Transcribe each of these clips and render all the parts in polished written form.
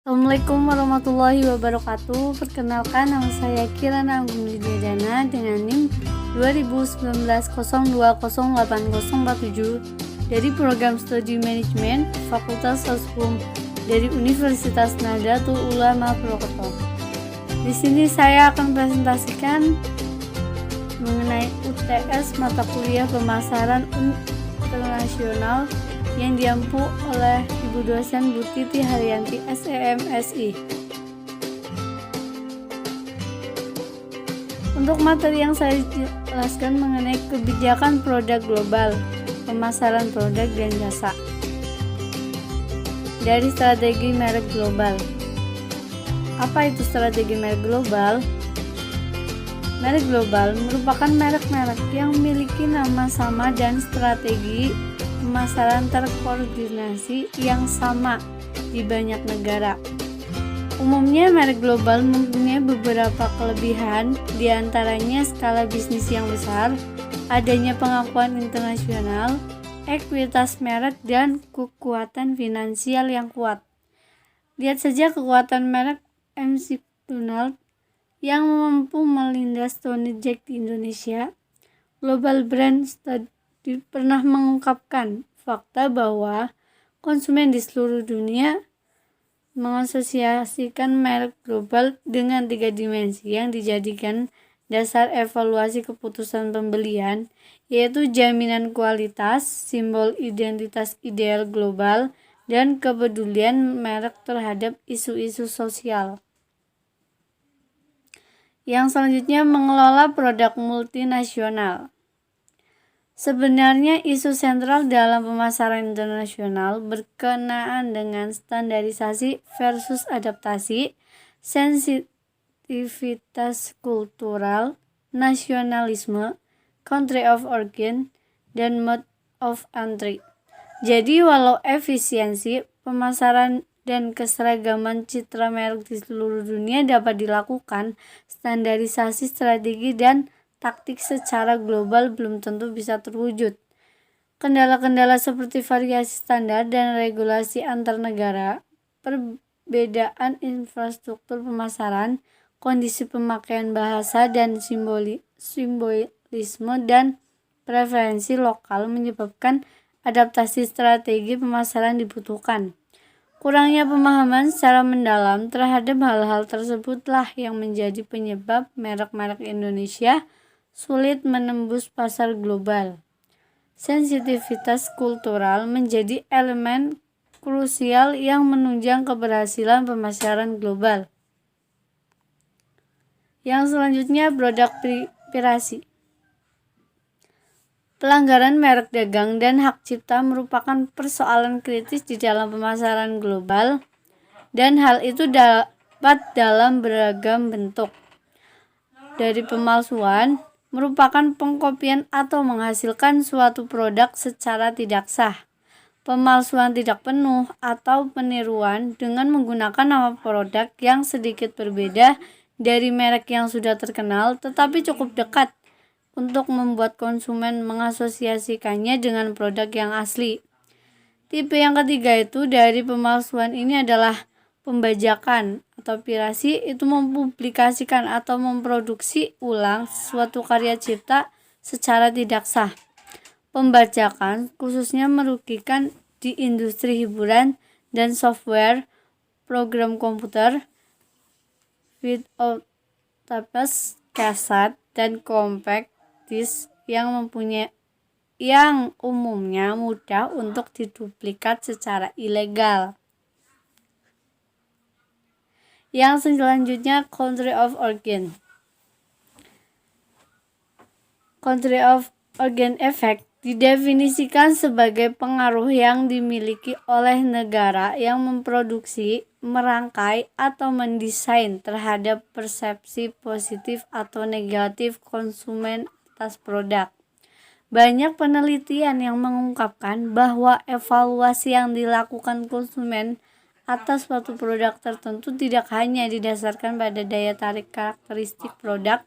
Assalamualaikum warahmatullahi wabarakatuh. Perkenalkan, nama saya Kirana Agung Widyadana dengan NIM 2019 020804 dari Program Studi Manajemen Fakultas Hukum dari Universitas Nahdlatul Ulama Purwokerto. Di sini saya akan presentasikan mengenai UTS mata kuliah pemasaran internasional yang diampu oleh Ibu dosen Bu Titi Haryanti SEMSI. Untuk materi yang saya jelaskan mengenai kebijakan produk global, pemasaran produk dan jasa dari strategi merek global. Apa itu strategi merek global? Merek global merupakan merek-merek yang memiliki nama sama dan strategi pemasaran terkoordinasi yang sama di banyak negara. Umumnya merek global mempunyai beberapa kelebihan, diantaranya skala bisnis yang besar, adanya pengakuan internasional, ekuitas merek, dan kekuatan finansial yang kuat. Lihat saja kekuatan merek McDonald yang mampu melindas Tony Jack di Indonesia. Global Brand Study pernah mengungkapkan fakta bahwa konsumen di seluruh dunia mengasosiasikan merek global dengan 3 dimensi yang dijadikan dasar evaluasi keputusan pembelian, yaitu jaminan kualitas, simbol identitas ideal global, dan kepedulian merek terhadap isu-isu sosial. Yang selanjutnya, mengelola produk multinasional. Sebenarnya isu sentral dalam pemasaran internasional berkenaan dengan standarisasi versus adaptasi, sensitivitas kultural, nasionalisme, country of origin, dan mode of entry. Jadi walau efisiensi pemasaran dan keseragaman citra merek di seluruh dunia dapat dilakukan, standarisasi strategi dan taktik secara global belum tentu bisa terwujud. Kendala-kendala seperti variasi standar dan regulasi antar negara, perbedaan infrastruktur pemasaran, kondisi pemakaian bahasa dan simbolisme dan preferensi lokal menyebabkan adaptasi strategi pemasaran dibutuhkan. Kurangnya pemahaman secara mendalam terhadap hal-hal tersebutlah yang menjadi penyebab merek-merek Indonesia sulit menembus pasar global. Sensitivitas kultural menjadi elemen krusial yang menunjang keberhasilan pemasaran global. Yang selanjutnya, produk pirasi. Pelanggaran merek dagang dan hak cipta merupakan persoalan kritis di dalam pemasaran global, dan hal itu dapat dalam beragam bentuk. Dari pemalsuan, merupakan pengkopian atau menghasilkan suatu produk secara tidak sah. Pemalsuan tidak penuh atau peniruan dengan menggunakan nama produk yang sedikit berbeda dari merek yang sudah terkenal tetapi cukup dekat untuk membuat konsumen mengasosiasikannya dengan produk yang asli. Tipe yang ketiga itu dari pemalsuan ini adalah pembajakan atau pirasi, itu mempublikasikan atau memproduksi ulang suatu karya cipta secara tidak sah. Pembajakan khususnya merugikan di industri hiburan dan software, program komputer, video tapes, kaset, dan compact disc yang umumnya mudah untuk diduplikat secara ilegal. Yang selanjutnya, country of origin. Country of origin effect didefinisikan sebagai pengaruh yang dimiliki oleh negara yang memproduksi, merangkai, atau mendesain terhadap persepsi positif atau negatif konsumen atas produk. Banyak penelitian yang mengungkapkan bahwa evaluasi yang dilakukan konsumen atas suatu produk tertentu tidak hanya didasarkan pada daya tarik karakteristik produk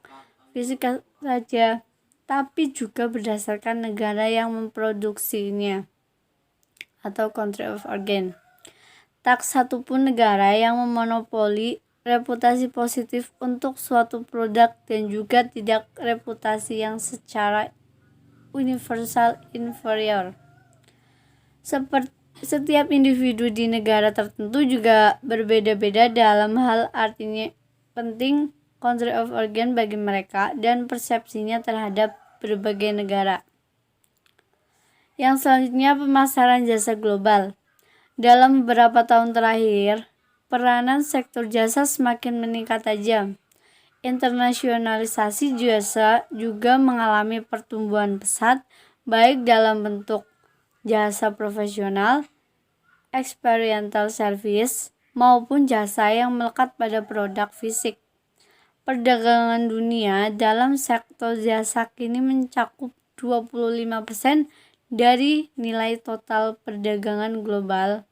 fisik saja, tapi juga berdasarkan negara yang memproduksinya atau country of origin. tak satupun negara yang memonopoli reputasi positif untuk suatu produk dan juga tidak reputasi yang secara universal inferior. Setiap individu di negara tertentu juga berbeda-beda dalam hal artinya penting country of origin bagi mereka dan persepsinya terhadap berbagai negara. Yang selanjutnya, pemasaran jasa global. Dalam beberapa tahun terakhir, peranan sektor jasa semakin meningkat tajam. Internasionalisasi jasa juga mengalami pertumbuhan pesat, baik dalam bentuk jasa profesional, experiential service, maupun jasa yang melekat pada produk fisik. Perdagangan dunia dalam sektor jasa kini mencakup 25% dari nilai total perdagangan global,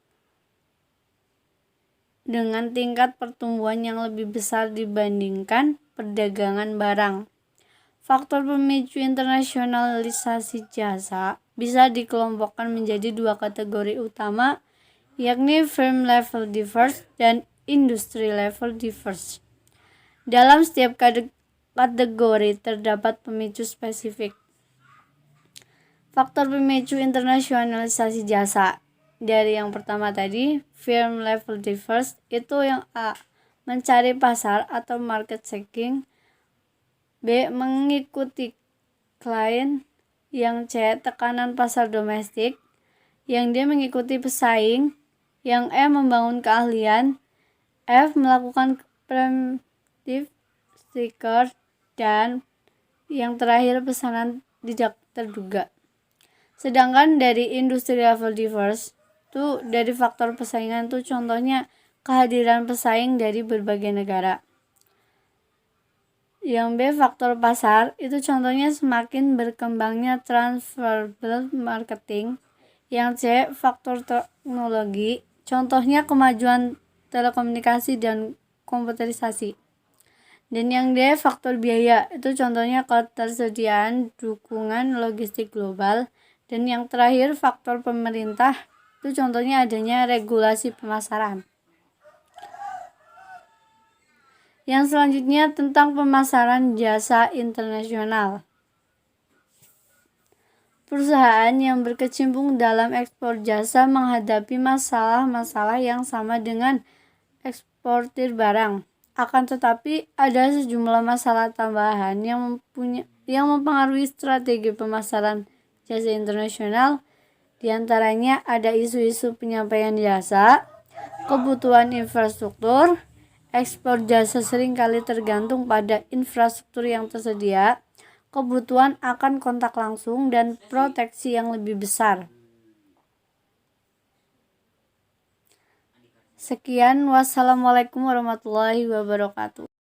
dengan tingkat pertumbuhan yang lebih besar dibandingkan perdagangan barang. Faktor pemicu internasionalisasi jasa bisa dikelompokkan menjadi dua kategori utama, yakni firm level diverse dan industry level diverse. Dalam setiap kategori terdapat pemicu spesifik. Faktor pemicu internasionalisasi jasa. Dari yang pertama tadi, firm level diverse, itu yang A, mencari pasar atau market seeking. B, mengikuti klien. Yang C, tekanan pasar domestik. Yang D, mengikuti pesaing. Yang E, membangun keahlian. F, melakukan preemptive sticker. Dan yang terakhir, pesanan tidak terduga. Sedangkan dari industri level diverse, itu dari faktor persaingan tuh contohnya kehadiran pesaing dari berbagai negara. Yang B, faktor pasar, itu contohnya semakin berkembangnya transferable marketing. Yang C, faktor teknologi, contohnya kemajuan telekomunikasi dan komputerisasi. Dan yang D, faktor biaya, itu contohnya ketersediaan dukungan logistik global. Dan yang terakhir, faktor pemerintah, itu contohnya adanya regulasi pemasaran. Yang selanjutnya tentang pemasaran jasa internasional. Perusahaan yang berkecimpung dalam ekspor jasa menghadapi masalah-masalah yang sama dengan eksportir barang. Akan tetapi ada sejumlah masalah tambahan yang mempengaruhi strategi pemasaran jasa internasional. Di antaranya ada isu-isu penyampaian jasa, kebutuhan infrastruktur. Ekspor jasa seringkali tergantung pada infrastruktur yang tersedia, kebutuhan akan kontak langsung, dan proteksi yang lebih besar. Sekian, wassalamualaikum warahmatullahi wabarakatuh.